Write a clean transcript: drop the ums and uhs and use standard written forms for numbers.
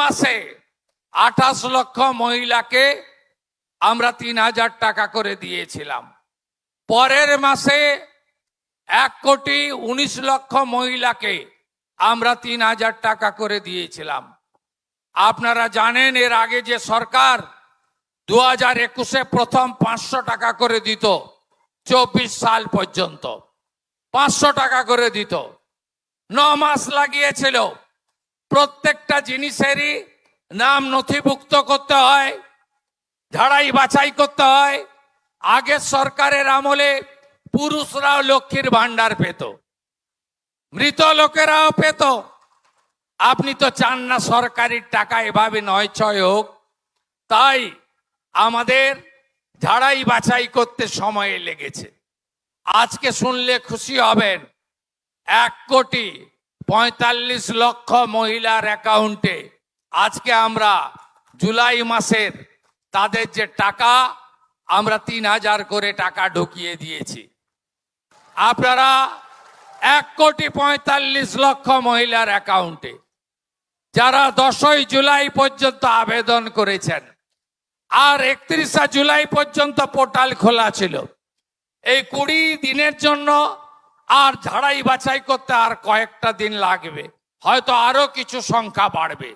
মাসে 28 লক্ষ মহিলাকে আমরা 3000 টাকা করে দিয়েছিলাম। পরের মাসে 1,19,00,000 মহিলাকে আমরা 3000 টাকা করে দিয়েছিলাম। আপনারা জানেন এর আগে যে সরকার 2021-এ প্রথম 500 টাকা করে দিত, 24 সাল পর্যন্ত 500 টাকা করে দিত। 9 মাস লাগিয়েছিল। প্রত্যেকটা জিনিসেরই নাম নথিভুক্ত করতে হয়, ঝাড়াই বাছাই করতে হয়। আগের সরকারের আমলে পুরুষরাও লক্ষ্মীর ভান্ডার পেত, মৃত লোকেরাও পেত। আপনি তো চান না সরকারি টাকা এভাবে নয় ছয় হোক, তাই আমাদের ঝাড়াই বাছাই করতে সময় লেগেছে। আজকে শুনলে খুশি হবেন, 1,45,00,000 মহিলার অ্যাকাউন্টে আজকে আমরা জুলাই মাসের তাদের যে টাকা আমরা 3,000 করে টাকা ঢুকিয়ে দিয়েছি। আপনারা 1,45,00,000 মহিলার অ্যাকাউন্টে যারা 10ই জুলাই পর্যন্ত আবেদন করেছেন, আর 31শে জুলাই পর্যন্ত পোর্টাল খোলা ছিল। এই 20 দিনের জন্য আর ঝাড়াই বাছাই করতে আর কয়েকটা দিন লাগবে, হয়তো আরো কিছু সংখ্যা বাড়বে।